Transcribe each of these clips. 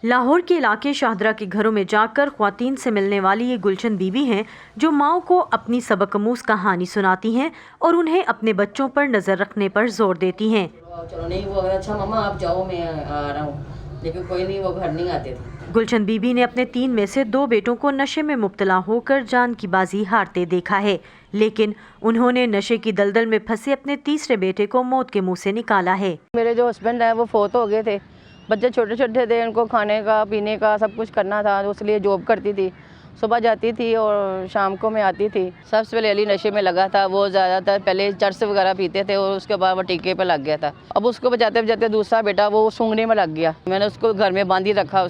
لاہور کے علاقے شاہدرہ کے گھروں میں جا کر خواتین سے ملنے والی یہ گلشن بی بی ہیں جو ماؤں کو اپنی سبق آموز کہانی سناتی ہیں اور انہیں اپنے بچوں پر نظر رکھنے پر زور دیتی ہیں۔ چلو نہیں وہ اچھا ماما آپ جاؤ میں آ رہا ہوں، لیکن کوئی نہیں، وہ گھر نہیں آتے تھے۔ گلشن بی بی نے اپنے 3 میں سے 2 بیٹوں کو نشے میں مبتلا ہو کر جان کی بازی ہارتے دیکھا ہے، لیکن انہوں نے نشے کی دلدل میں پھنسے اپنے تیسرے بیٹے کو موت کے منہ سے نکالا ہے۔ میرے جو ہسبینڈ ہیں وہ فوت ہو گئے تھے، بچے چھوٹے چھوٹے تھے، ان کو کھانے کا پینے کا سب کچھ کرنا تھا، اس لیے جاب کرتی تھی، صبح جاتی تھی اور شام کو میں آتی تھی۔ سب سے پہلے علی نشے میں لگا تھا، وہ زیادہ تر پہلے چرس وغیرہ پیتے تھے اور اس کے بعد وہ ٹیکے پہ لگ گیا تھا۔ اب اس کو بچاتے بچاتے دوسرا بیٹا وہ سونگنے میں لگ گیا، میں نے اس کو گھر میں باندھی رکھا،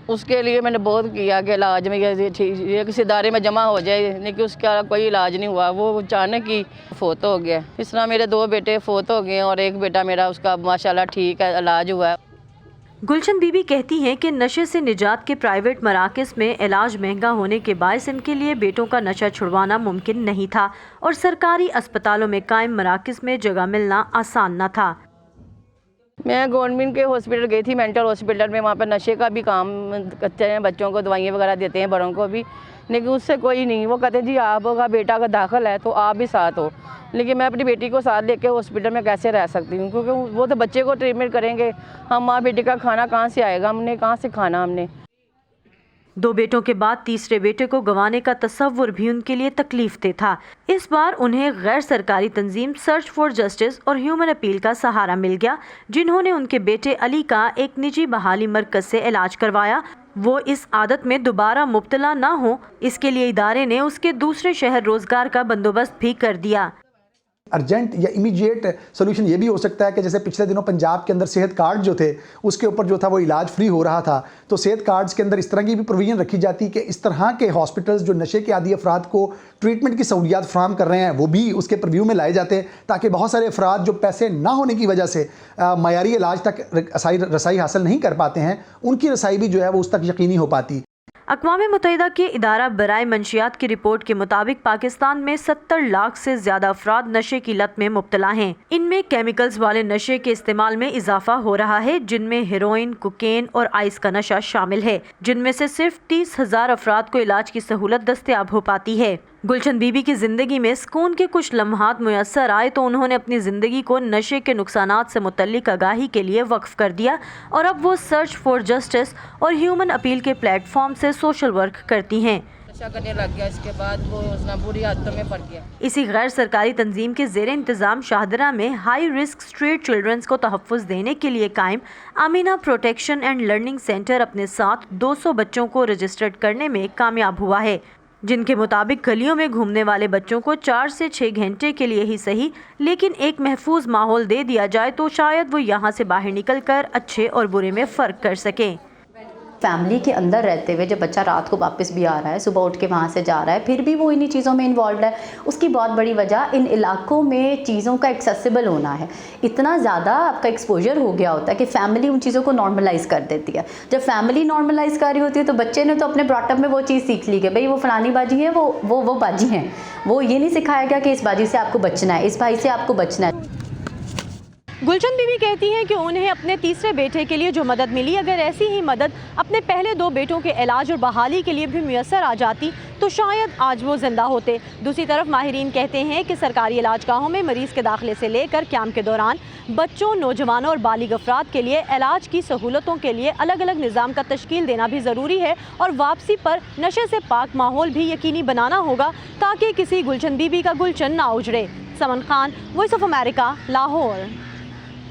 اس کے لیے میں نے بہت کیا کہ علاج میں یہ کسی ادارے میں جمع ہو جائے، لیکن اس کا کوئی علاج نہیں ہوا، وہ اچانک ہی فوت ہو گیا۔ اس طرح میرے 2 بیٹے فوت ہو گئے اور ایک بیٹا میرا اس کا ماشاءاللہ ٹھیک ہے، علاج ہوا ہے۔ گلشن بی بی کہتی ہیں کہ نشے سے نجات کے پرائیویٹ مراکز میں علاج مہنگا ہونے کے باعث ان کے لیے بیٹوں کا نشہ چھڑوانا ممکن نہیں تھا اور سرکاری اسپتالوں میں قائم مراکز میں جگہ ملنا آسان نہ تھا۔ میں گورنمنٹ کے ہاسپٹل گئی تھی، مینٹل ہاسپٹل میں، وہاں پہ نشے کا بھی کام کرتے ہیں، بچوں کو دوائیاں وغیرہ دیتے ہیں، بڑوں کو بھی، لیکن اس سے کوئی نہیں۔ وہ کہتے ہیں جی آپ کا بیٹا کا داخل ہے تو آپ بھی ساتھ ہو، لیکن میں اپنی بیٹی کو ساتھ لے کے ہاسپٹل میں کیسے رہ سکتی ہوں، کیونکہ وہ تو بچے کو ٹریٹمنٹ کریں گے، ہم ماں بیٹی کا کھانا کہاں سے آئے گا، ہم نے کہاں سے کھانا ہم نے۔ 2 بیٹوں کے بعد تیسرے بیٹے کو گنوانے کا تصور بھی ان کے لیے تکلیف دہ تھا۔ اس بار انہیں غیر سرکاری تنظیم سرچ فار جسٹس اور ہیومن اپیل کا سہارا مل گیا، جنہوں نے ان کے بیٹے علی کا ایک نجی بحالی مرکز سے علاج کروایا۔ وہ اس عادت میں دوبارہ مبتلا نہ ہو، اس کے لیے ادارے نے اس کے دوسرے شہر روزگار کا بندوبست بھی کر دیا۔ ارجنٹ یا امیجیٹ سولوشن یہ بھی ہو سکتا ہے کہ جیسے پچھلے دنوں پنجاب کے اندر صحت کارڈ جو تھے اس کے اوپر جو تھا وہ علاج فری ہو رہا تھا، تو صحت کارڈز کے اندر اس طرح کی بھی پروویژن رکھی جاتی کہ اس طرح کے ہاسپٹلز جو نشے کے عادی افراد کو ٹریٹمنٹ کی سہولیات فراہم کر رہے ہیں وہ بھی اس کے پرویو میں لائے جاتے ہیں، تاکہ بہت سارے افراد جو پیسے نہ ہونے کی وجہ سے معیاری علاج تک رسائی حاصل نہیں کر پاتے ہیں، ان کی رسائی بھی جو ہے وہ اس تک یقینی ہو پاتی۔ اقوام متحدہ کے ادارہ برائے منشیات کی رپورٹ کے مطابق پاکستان میں 70 لاکھ سے زیادہ افراد نشے کی لت میں مبتلا ہیں۔ ان میں کیمیکلز والے نشے کے استعمال میں اضافہ ہو رہا ہے، جن میں ہیروئن، کوکین اور آئس کا نشہ شامل ہے، جن میں سے صرف 30,000 افراد کو علاج کی سہولت دستیاب ہو پاتی ہے۔ گلشن بی بی کی زندگی میں سکون کے کچھ لمحات میسر آئے تو انہوں نے اپنی زندگی کو نشے کے نقصانات سے متعلق آگاہی کے لیے وقف کر دیا اور اب وہ سرچ فار جسٹس اور ہیومن اپیل کے پلیٹ فارم سے سوشل ورک کرتی ہیں۔ نشہ کرنے لگ گیا، اس کے بعد وہ بری عادتوں میں پڑ گیا۔ اسی غیر سرکاری تنظیم کے زیر انتظام شاہدرہ میں ہائی رسک اسٹریٹ چلڈرنز کو تحفظ دینے کے لیے قائم آمینہ پروٹیکشن اینڈ لرننگ سینٹر اپنے ساتھ 200 بچوں کو رجسٹرڈ کرنے میں کامیاب ہوا ہے، جن کے مطابق گلیوں میں گھومنے والے بچوں کو 4 سے 6 گھنٹے کے لیے ہی صحیح لیکن ایک محفوظ ماحول دے دیا جائے تو شاید وہ یہاں سے باہر نکل کر اچھے اور برے میں فرق کر سکیں۔ فیملی کے اندر رہتے ہوئے جب بچہ رات کو واپس بھی آ رہا ہے، صبح اٹھ کے وہاں سے جا رہا ہے، پھر بھی وہ انہی چیزوں میں انوالوڈ ہے، اس کی بہت بڑی وجہ ان علاقوں میں چیزوں کا ایکسیسیبل ہونا ہے۔ اتنا زیادہ آپ کا ایکسپوجر ہو گیا ہوتا ہے کہ فیملی ان چیزوں کو نارملائز کر دیتی ہے۔ جب فیملی نارملائز کر رہی ہوتی ہے تو بچے نے تو اپنے براٹ اپ میں وہ چیز سیکھ لی کہ بھئی وہ فلانی باجی ہے، وہ باجی ہیں، وہ یہ نہیں سکھایا گیا کہ اس باجی سے آپ کو بچنا ہے، اس بھائی سے آپ کو بچنا ہے۔ گلشن بی بی کہتی ہیں کہ انہیں اپنے تیسرے بیٹے کے لیے جو مدد ملی، اگر ایسی ہی مدد اپنے پہلے 2 بیٹوں کے علاج اور بحالی کے لیے بھی میسر آ جاتی تو شاید آج وہ زندہ ہوتے۔ دوسری طرف ماہرین کہتے ہیں کہ سرکاری علاج گاہوں میں مریض کے داخلے سے لے کر قیام کے دوران بچوں، نوجوانوں اور بالغ افراد کے لیے علاج کی سہولتوں کے لیے الگ الگ نظام کا تشکیل دینا بھی ضروری ہے اور واپسی پر نشے سے پاک ماحول بھی یقینی بنانا ہوگا تاکہ کسی گلشن بی بی کا گلشن نہ اجڑے۔ Saman Khan, voice of America, Lahore.